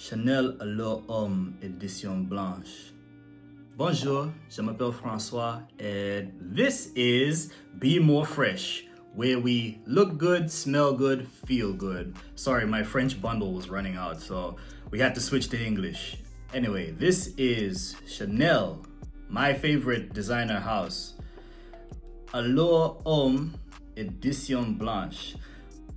Chanel Allure Homme Edition Blanche. Bonjour, je m'appelle François, and this is Be More Fresh, where we look good, smell good, feel good. Sorry, my French bundle was running out, so we had to switch to English. Anyway, this is Chanel, my favorite designer house. Allure Homme Edition Blanche.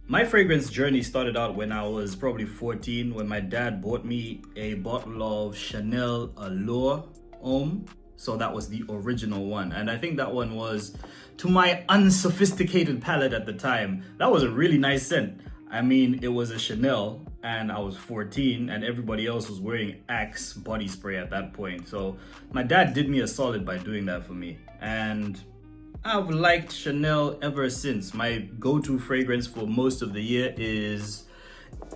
My fragrance journey started out when I was probably 14, when my dad bought me a bottle of Chanel Allure Homme. So that was the original one. And I think that one was, to my unsophisticated palate at the time, that was a really nice scent. I mean, it was a Chanel and I was 14 and everybody else was wearing Axe body spray at that point. So my dad did me a solid by doing that for me. And I've liked Chanel ever since. My go-to fragrance for most of the year is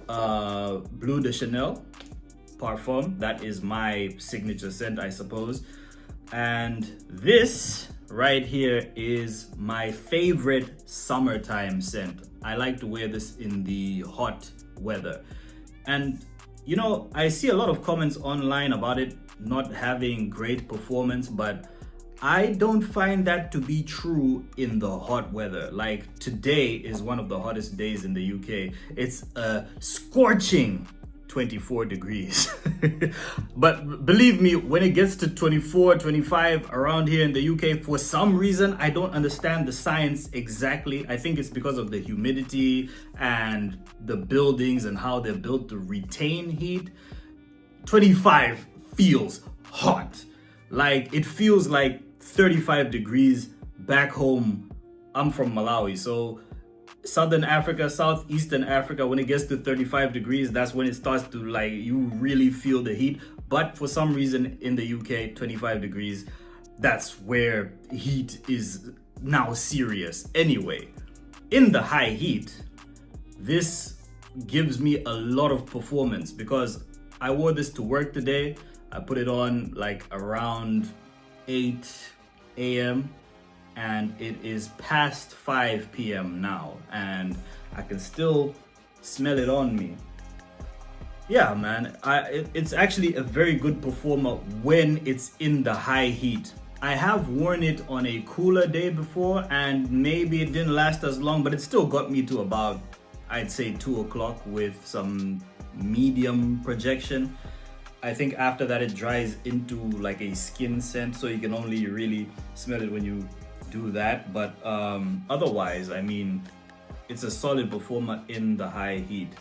Bleu de Chanel Parfum. That is my signature scent, I suppose. And this right here is my favorite summertime scent. I like to wear this in the hot weather. And you know, I see a lot of comments online about it not having great performance, but I don't find that to be true in the hot weather. Like today is one of the hottest days in the UK. It's a scorching 24 degrees. But believe me, when it gets to 24, 25 around here in the UK, for some reason, I don't understand the science exactly. I think it's because of the humidity and the buildings and how they're built to retain heat. 25 feels hot. Like it feels like 35 degrees back home. I'm from Malawi, so Southern Africa, Southeastern Africa, when it gets to 35 degrees, that's when it starts to, like, you really feel the heat. But for some reason in the UK, 25 degrees, that's where heat is now serious. Anyway, in the high heat, this gives me a lot of performance because I wore this to work today. I put it on like around 8 a.m. and it is past 5 p.m. now and I can still smell it on me. Yeah, man, it's actually a very good performer when it's in the high heat. I have worn it on a cooler day before and maybe it didn't last as long, but it still got me to about, I'd say 2 o'clock with some medium projection. I think after that it dries into like a skin scent, so you can only really smell it when you do that. But otherwise, I mean, it's a solid performer in the high heat.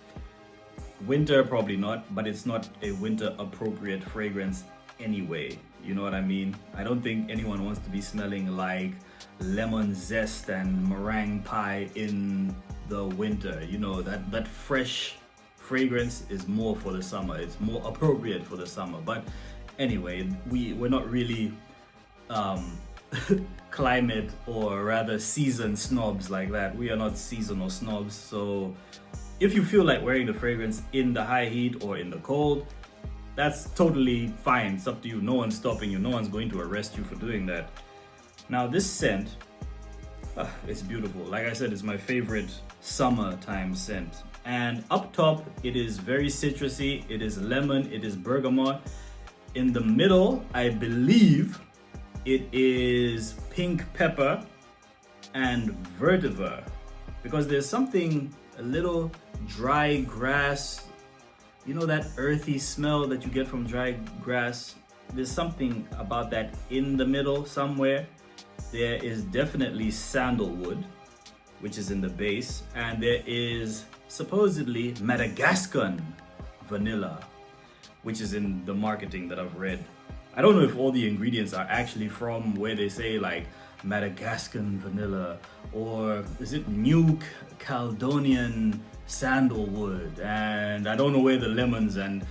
Winter, probably not, but it's not a winter appropriate fragrance anyway. You know what I mean? I don't think anyone wants to be smelling like lemon zest and meringue pie in the winter. You know, that fresh fragrance is more for the summer. It's more appropriate for the summer. But anyway, we're not really climate or rather season snobs like that. We are not seasonal snobs. So if you feel like wearing the fragrance in the high heat or in the cold, that's totally fine. It's up to you. No one's stopping you. No one's going to arrest you for doing that. Now this scent, it's beautiful. Like I said, it's my favorite summertime scent. And up top, it is very citrusy. It is lemon, it is bergamot. In the middle, I believe it is pink pepper and vetiver, because there's something, a little dry grass, you know, that earthy smell that you get from dry grass. There's something about that in the middle somewhere. There is definitely sandalwood, which is in the base, and there is supposedly Madagascan vanilla, which is in the marketing that I've read. I don't know if all the ingredients are actually from where they say like Madagascan vanilla, or is it New Caledonian sandalwood, and I don't know where the lemons and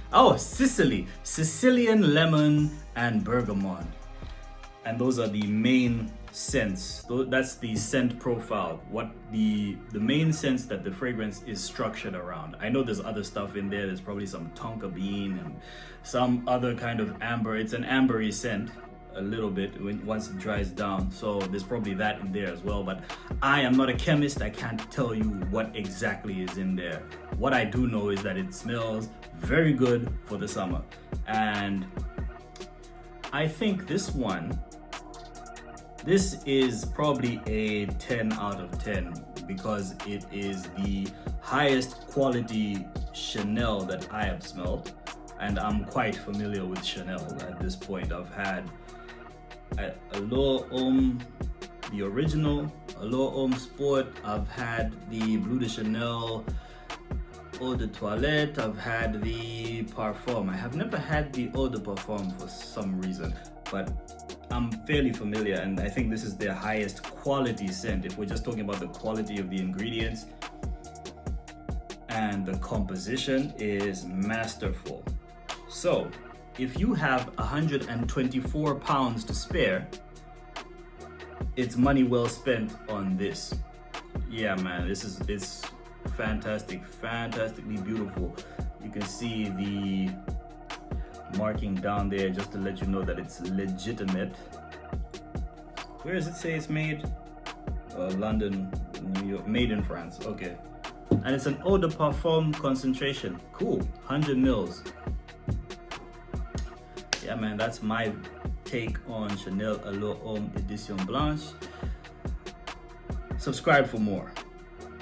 Sicilian lemon and bergamot. And those are the main scents. That's the scent profile, what the main scents that the fragrance is structured around. I know there's other stuff in there. There's probably some tonka bean and some other kind of amber. It's an ambery scent, a little bit once it dries down, so there's probably that in there as well. But I am not a chemist. I can't tell you what exactly is in there. What I do know is that it smells very good for the summer, and I think this is probably a 10 out of 10 because it is the highest quality Chanel that I have smelled, and I'm quite familiar with Chanel at this point. I've had Allure Homme, the original, Allure Homme Sport. I've had the Bleu de Chanel Eau de Toilette. I've had the Parfum. I have never had the Eau de Parfum for some reason, but I'm fairly familiar, and I think this is their highest quality scent if we're just talking about the quality of the ingredients, and the composition is masterful. So if you have 124 pounds to spare, it's money well spent on this. Yeah, man, it's fantastically beautiful. You can see the marking down there just to let you know that it's legitimate. Where does it say it's made? London, New York, made in France. Okay. And it's an eau de parfum concentration. Cool. 100 mils. Yeah, man, that's my take on Chanel Allure Homme Edition Blanche. Subscribe for more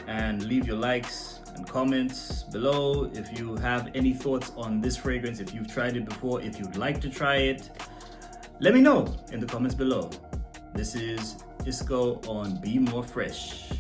and leave your likes and comments below if you have any thoughts on this fragrance, if you've tried it before, if you'd like to try it. Let me know in the comments below. This is Isco on Be More Fresh.